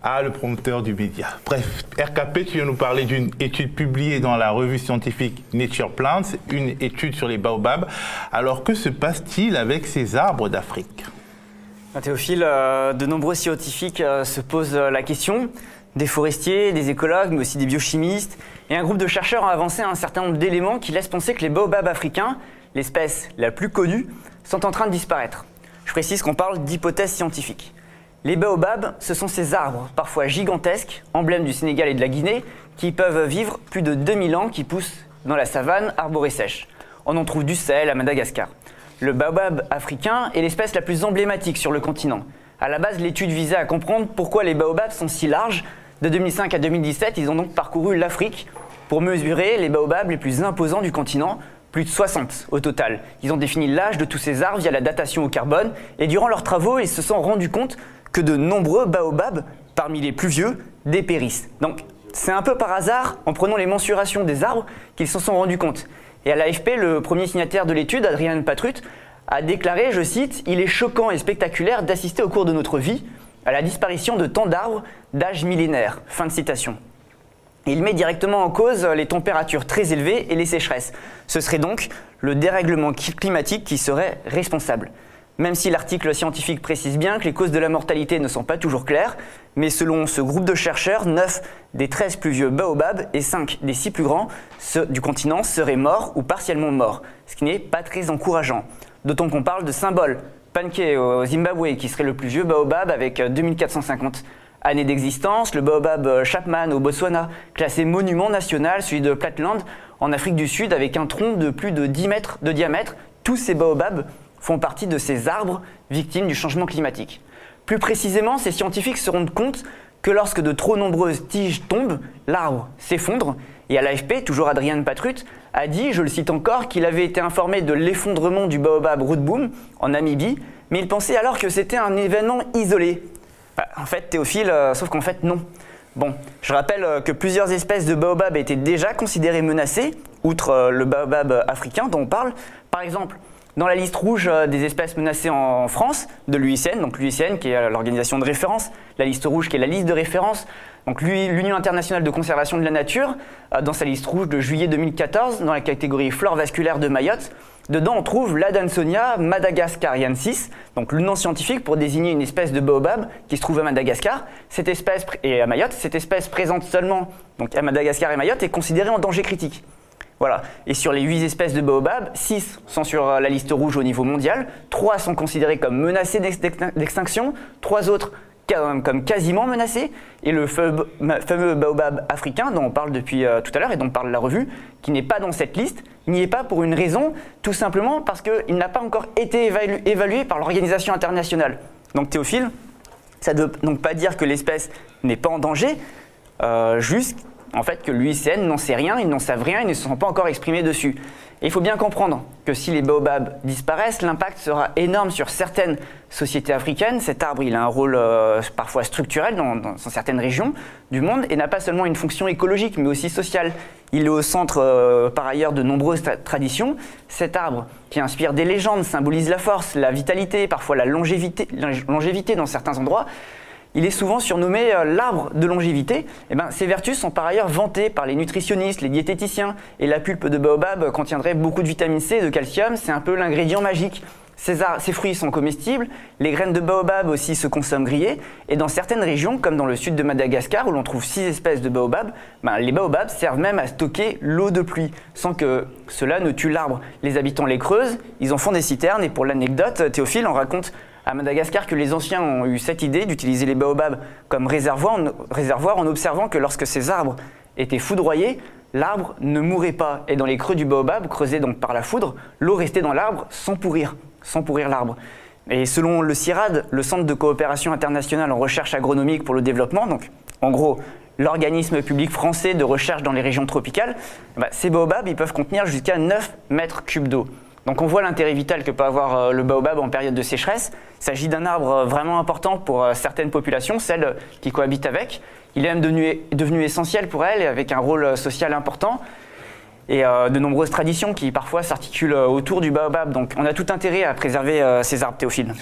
Ah, le promoteur du média. Bref, RKP, tu viens nous parler d'une étude publiée dans la revue scientifique Nature Plants, une étude sur les baobabs. Alors, que se passe-t-il avec ces arbres d'Afrique? Théophile, de nombreux scientifiques se posent la question. Des forestiers, des écologues, mais aussi des biochimistes. Et un groupe de chercheurs a avancé un certain nombre d'éléments qui laissent penser que les baobabs africains, l'espèce la plus connue, sont en train de disparaître. Je précise qu'on parle d'hypothèses scientifiques. Les baobabs, ce sont ces arbres, parfois gigantesques, emblèmes du Sénégal et de la Guinée, qui peuvent vivre plus de 2000 ans, qui poussent dans la savane arborée sèche. On en trouve du Sahel à Madagascar. Le baobab africain est l'espèce la plus emblématique sur le continent. À la base, l'étude visait à comprendre pourquoi les baobabs sont si larges. De 2005 à 2017, ils ont donc parcouru l'Afrique pour mesurer les baobabs les plus imposants du continent, plus de 60 au total. Ils ont défini l'âge de tous ces arbres via la datation au carbone, et durant leurs travaux, ils se sont rendus compte que de nombreux baobabs, parmi les plus vieux, dépérissent. Donc c'est un peu par hasard, en prenant les mensurations des arbres, qu'ils s'en sont rendus compte. Et à l'AFP, le premier signataire de l'étude, Adrian Patrut, a déclaré, je cite, « Il est choquant et spectaculaire d'assister au cours de notre vie à la disparition de tant d'arbres d'âge millénaire. » Fin de citation. Et il met directement en cause les températures très élevées et les sécheresses. Ce serait donc le dérèglement climatique qui serait responsable. Même si l'article scientifique précise bien que les causes de la mortalité ne sont pas toujours claires, mais selon ce groupe de chercheurs, 9 des 13 plus vieux baobabs et 5 des 6 plus grands du continent seraient morts ou partiellement morts, ce qui n'est pas très encourageant. D'autant qu'on parle de symboles. Panké au Zimbabwe, qui serait le plus vieux baobab avec 2450 années d'existence. Le baobab Chapman au Botswana, classé monument national, celui de Platland en Afrique du Sud, avec un tronc de plus de 10 mètres de diamètre. Tous ces baobabs font partie de ces arbres victimes du changement climatique. Plus précisément, ces scientifiques se rendent compte que lorsque de trop nombreuses tiges tombent, l'arbre s'effondre. Et à l'AFP, toujours Adrian Patrut, a dit, je le cite encore, qu'il avait été informé de l'effondrement du baobab Rootboom en Namibie, mais il pensait alors que c'était un événement isolé. En fait, Théophile, sauf qu'en fait, non. Bon, je rappelle que plusieurs espèces de baobab étaient déjà considérées menacées, outre le baobab africain dont on parle. Par exemple, dans la liste rouge des espèces menacées en France, de l'UICN, donc l'UICN qui est l'organisation de référence, la liste rouge qui est la liste de référence, donc l'Union internationale de conservation de la nature, dans sa liste rouge de juillet 2014, dans la catégorie flore vasculaire de Mayotte, dedans on trouve l'Adansonia madagascariensis, donc le nom scientifique pour désigner une espèce de baobab qui se trouve à Madagascar. Cette espèce, et à Mayotte, cette espèce présente seulement donc à Madagascar et Mayotte est considérée en danger critique. Voilà. Et sur les 8 espèces de baobab, 6 sont sur la liste rouge au niveau mondial, 3 sont considérées comme menacées d'extinction, 3 autres comme quasiment menacées, et le fameux baobab africain dont on parle depuis tout à l'heure et dont parle la revue, qui n'est pas dans cette liste, n'y est pas pour une raison, tout simplement parce qu'il n'a pas encore été évalué par l'organisation internationale. Donc Théophile, ça ne veut donc pas dire que l'espèce n'est pas en danger, juste en fait que l'UICN n'en sait rien, ils n'en savent rien, ils ne se sont pas encore exprimés dessus. Et il faut bien comprendre que si les baobabs disparaissent, l'impact sera énorme sur certaines sociétés africaines. Cet arbre, il a un rôle parfois structurel dans certaines régions du monde et n'a pas seulement une fonction écologique, mais aussi sociale. Il est au centre, par ailleurs, de nombreuses traditions. Cet arbre, qui inspire des légendes, symbolise la force, la vitalité, parfois la longévité dans certains endroits. Il est souvent surnommé l'arbre de longévité. Eh ben, ses vertus sont par ailleurs vantées par les nutritionnistes, les diététiciens. Et la pulpe de baobab contiendrait beaucoup de vitamine C et de calcium. C'est un peu l'ingrédient magique. Ces fruits sont comestibles. Les graines de baobab aussi se consomment grillées. Et dans certaines régions, comme dans le sud de Madagascar, où l'on trouve 6 espèces de baobab, les baobabs servent même à stocker l'eau de pluie, sans que cela ne tue l'arbre. Les habitants les creusent, ils en font des citernes. Et pour l'anecdote, Théophile en raconte à Madagascar que les anciens ont eu cette idée d'utiliser les baobabs comme réservoir en observant que lorsque ces arbres étaient foudroyés, l'arbre ne mourait pas. Et dans les creux du baobab, creusés donc par la foudre, l'eau restait dans l'arbre sans pourrir l'arbre. Et selon le CIRAD, le Centre de coopération internationale en recherche agronomique pour le développement, donc en gros l'organisme public français de recherche dans les régions tropicales, ces baobabs ils peuvent contenir jusqu'à 9 mètres cubes d'eau. Donc on voit l'intérêt vital que peut avoir le baobab en période de sécheresse. Il s'agit d'un arbre vraiment important pour certaines populations, celles qui cohabitent avec. Il est même devenu essentiel pour elles, avec un rôle social important. Et de nombreuses traditions qui parfois s'articulent autour du baobab. Donc on a tout intérêt à préserver ces arbres, Théophile.